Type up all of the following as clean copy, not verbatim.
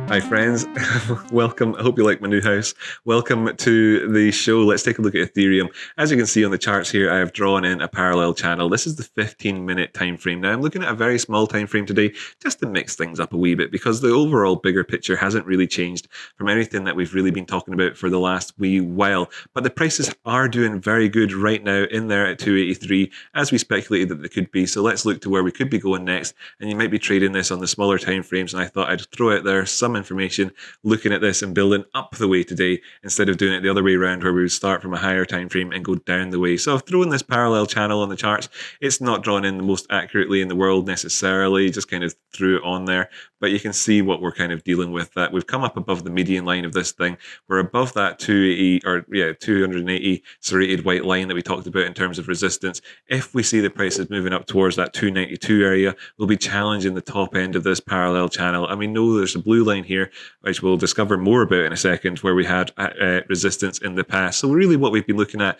Hi friends, welcome. I hope you like my new house. Welcome to the show. Let's take a look at Ethereum. As you can see on the charts here, I have drawn in a parallel channel. This is the 15-minute time frame. Now I'm looking at a very small time frame today just to mix things up a wee bit because the overall bigger picture hasn't really changed from anything that we've really been talking about for the last wee while. But the prices are doing very good right now in there at 283 as we speculated that they could be. So let's look to where we could be going next. And you might be trading this on the smaller time frames, and I thought I'd throw out there some information looking at this and building up the way today instead of doing it the other way around where we would start from a higher time frame and go down the way. So I've thrown this parallel channel on the charts. It's not drawn in the most accurately in the world necessarily, just kind of threw it on there, but you can see what we're kind of dealing with. That we've come up above the median line of this thing. We're above that 280 serrated white line that we talked about in terms of resistance. If we see the prices moving up towards that 292 area, we'll be challenging the top end of this parallel channel. And we know there's a blue line here, which we'll discover more about in a second, where we had resistance in the past. So really what we've been looking at,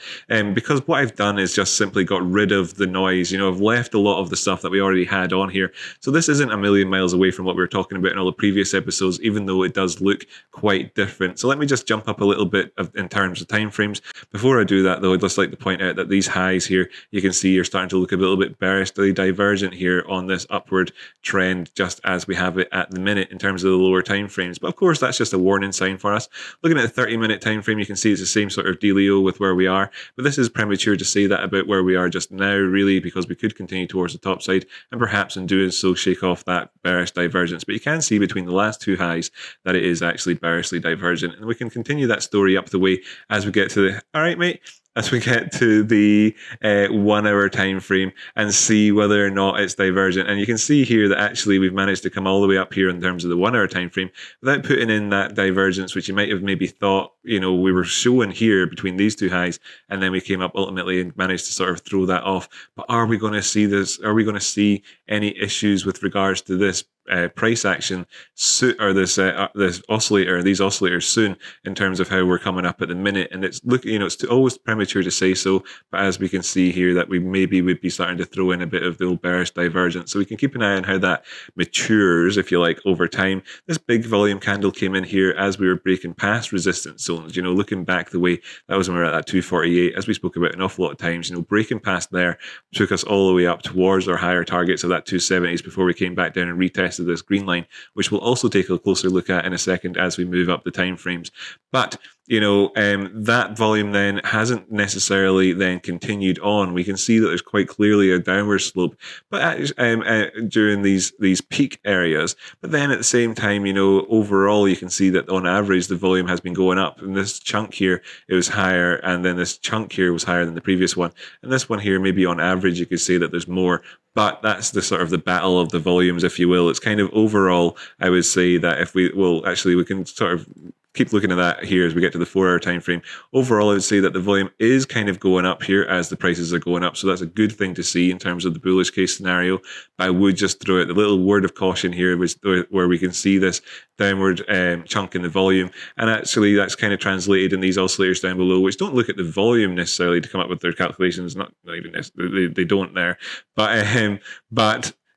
because what I've done is just simply got rid of the noise. I've left a lot of the stuff that we already had on here. So this isn't a million miles away from what we were talking about in all the previous episodes, even though it does look quite different. So let me just jump up a little bit in terms of time frames. Before I do that though, I'd just like to point out that these highs here, you can see you're starting to look a little bit bearishly divergent here on this upward trend, just as we have it at the minute in terms of the lower time frames. But of course, that's just a warning sign for us. Looking at the 30-minute time frame, you can see it's the same sort of dealio with where we are. But this is premature to say that about where we are just now, really, because we could continue towards the top side and perhaps in doing so shake off that bearish divergence. But you can see between the last two highs that it is actually bearishly divergent. And we can continue that story up the way as we get to the, all right, mate, as we get to the 1 hour time frame and see whether or not it's divergent. And you can see here that actually we've managed to come all the way up here in terms of the 1 hour time frame without putting in that divergence, which you might have maybe thought, we were showing here between these two highs, and then we came up ultimately and managed to sort of throw that off. But are we going to see this? Are we going to see any issues with regards to this price action or this oscillator, these oscillators soon, in terms of how we're coming up at the minute? And it's it's always premature to say so, but as we can see here that we maybe would be starting to throw in a bit of the old bearish divergence. So we can keep an eye on how that matures, if you like, over time. This big volume candle came in here as we were breaking past resistance zones. Looking back the way that was when we were at that 248, as we spoke about an awful lot of times, breaking past there took us all the way up towards our higher targets of that 270s before we came back down and retested this green line, which we'll also take a closer look at in a second as we move up the time frames. But that volume then hasn't necessarily then continued on. We can see that there's quite clearly a downward slope, but during these peak areas. But then at the same time, overall, you can see that on average the volume has been going up. And this chunk here, it was higher, and then this chunk here was higher than the previous one. And this one here, maybe on average, you could say that there's more. But that's the sort of the battle of the volumes, if you will. It's kind of overall, I would say that we can sort of keep looking at that here as we get to the 4 hour time frame. Overall, I would say that the volume is kind of going up here as the prices are going up. So that's a good thing to see in terms of the bullish case scenario. But I would just throw out the little word of caution here where we can see this downward chunk in the volume. And actually that's kind of translated in these oscillators down below, which don't look at the volume necessarily to come up with their calculations. Not even necessarily, they don't there. But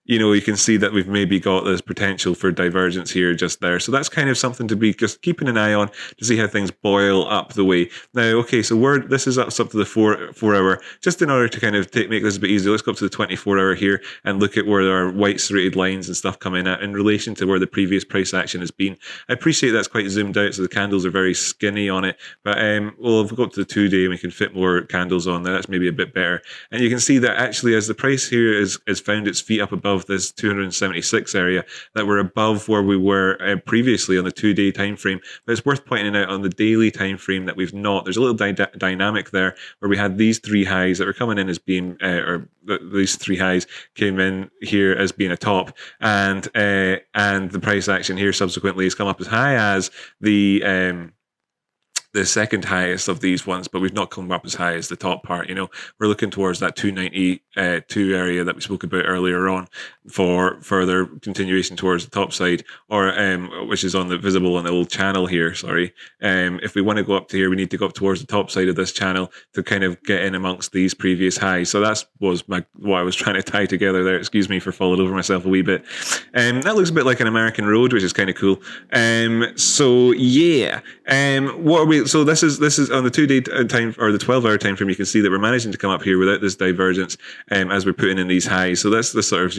you can see that we've maybe got this potential for divergence here just there. So that's kind of something to be just keeping an eye on to see how things boil up the way. Now, okay, so this is up to the 4 hour. Just in order to kind of make this a bit easier, let's go up to the 24 hour here and look at where our white serrated lines and stuff come in at in relation to where the previous price action has been. I appreciate that's quite zoomed out, so the candles are very skinny on it. But if we go up to the 2 day and we can fit more candles on there, that's maybe a bit better. And you can see that actually as the price here has found its feet up above this 276 area, that we're above where we were previously on the 2 day time frame. But it's worth pointing out on the daily time frame that we've not. There's a little dynamic there where we had these three highs that were coming in as being, these three highs came in here as being a top, and the price action here subsequently has come up as high as the the second highest of these ones, but we've not come up as high as the top part. We're looking towards that 292 area that we spoke about earlier on for further continuation towards the top side, or which is visible on the little channel here. Sorry. If we want to go up to here, we need to go up towards the top side of this channel to kind of get in amongst these previous highs. So that was what I was trying to tie together there. Excuse me for falling over myself a wee bit. That looks a bit like an American road, which is kind of cool. So yeah. What are we? So this is on the 2-day time, or the 12-hour time frame. You can see that we're managing to come up here without this divergence as we're putting in these highs. So that's the sort of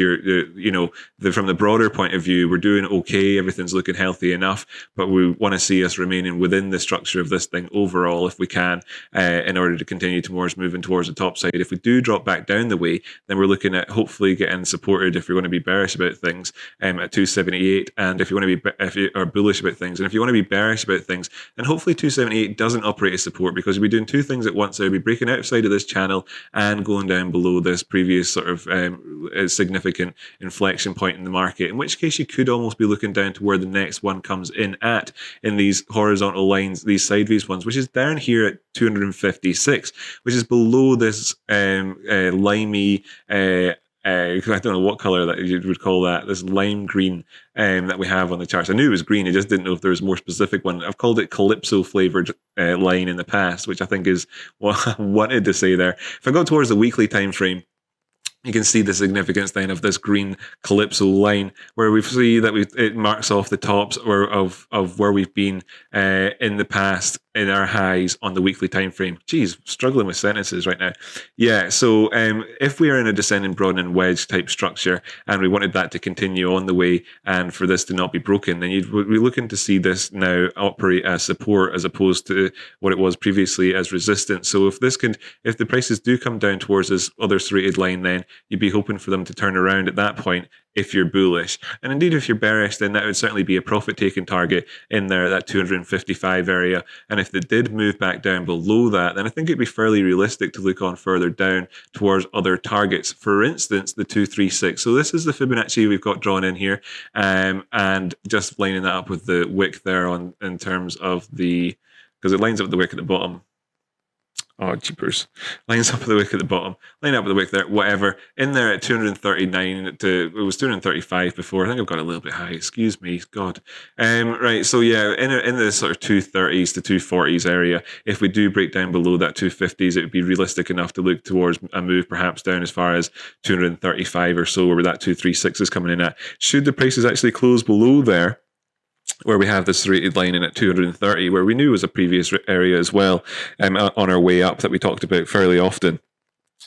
from the broader point of view, we're doing okay. Everything's looking healthy enough, but we want to see us remaining within the structure of this thing overall, if we can, in order to continue towards moving towards the top side. If we do drop back down the way, then we're looking at hopefully getting supported if you're going to be bearish about things at 278, and if you want to be if you are bullish about things, and if you want to be bearish about things, then hopefully 278 doesn't operate as support, because we'll be doing two things at once. They'll be breaking outside of this channel and going down below this previous sort of significant inflection point in the market, in which case you could almost be looking down to where the next one comes in these horizontal lines, these sideways ones, which is down here at 256, which is below this limey I don't know what color that you would call that, this lime green that we have on the charts. I knew it was green, I just didn't know if there was a more specific one. I've called it Calypso flavored line in the past, which I think is what I wanted to say there. If I go towards the weekly time frame, you can see the significance then of this green Calypso line, where we see that it marks off the tops of where we've been in the past in our highs on the weekly time frame. Geez, struggling with sentences right now. Yeah, so if we are in a descending, broadening wedge type structure, and we wanted that to continue on the way, and for this to not be broken, then you'd be looking to see this now operate as support as opposed to what it was previously as resistance. So if the prices do come down towards this other serrated line, then you'd be hoping for them to turn around at that point if you're bullish. And indeed, if you're bearish, then that would certainly be a profit taking target in there, that 255 area. And if they did move back down below that, then I think it'd be fairly realistic to look on further down towards other targets. For instance, the 236. So this is the Fibonacci we've got drawn in here, and just lining that up with the wick there in terms of because it lines up with the wick at the bottom. Oh, jeepers. Lines up with the wick at the bottom. Line up with the wick there, whatever. In there at 239, it was 235 before. I think I've got a little bit high. Excuse me, God. Right, so yeah, in the sort of 230s to 240s area, if we do break down below that 250s, it would be realistic enough to look towards a move perhaps down as far as 235 or so, where that 236 is coming in at. Should the prices actually close below there, where we have this serrated line in at 230, where we knew was a previous area as well, on our way up, that we talked about fairly often,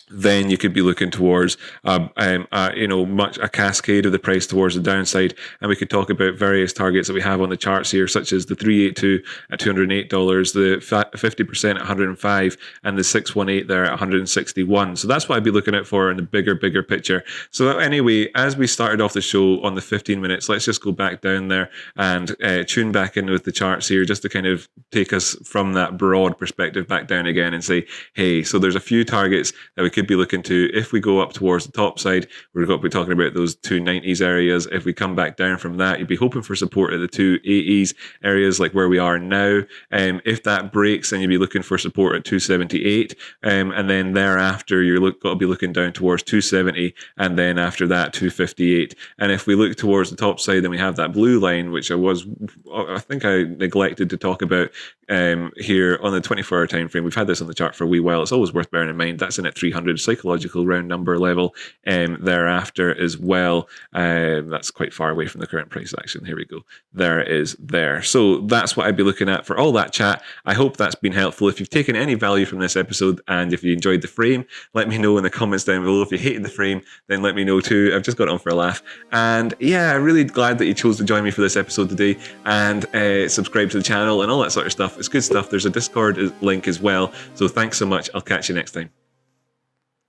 then you could be looking towards a cascade of the price towards the downside. And we could talk about various targets that we have on the charts here, such as the 382 at $208, the 50% at 105, and the 618 there at 161. So that's what I'd be looking out for in the bigger picture. So anyway, as we started off the show on the 15 minutes, let's just go back down there and tune back in with the charts here, just to kind of take us from that broad perspective back down again and say, hey, so there's a few targets that we could be looking to. If we go up towards the top side, we're going to be talking about those 290s areas. If we come back down from that, you'd be hoping for support at the 280s areas, like where we are now. If that breaks, then you'd be looking for support at 278, and then thereafter you're got to be looking down towards 270, and then after that 258. And if we look towards the top side, then we have that blue line, which I think I neglected to talk about here on the 24-hour time frame. We've had this on the chart for a wee while. It's always worth bearing in mind. That's in at 300 psychological round number level thereafter as well. That's quite far away from the current price action. Here we go. There it is there. So that's what I'd be looking at for all that chat. I hope that's been helpful. If you've taken any value from this episode, and if you enjoyed the frame, let me know in the comments down below. If you hated the frame, then let me know too. I've just got it on for a laugh. And yeah, I'm really glad that you chose to join me for this episode today, and subscribe to the channel and all that sort of stuff. It's good stuff. There's a Discord link as well. So thanks so much. I'll catch you next time.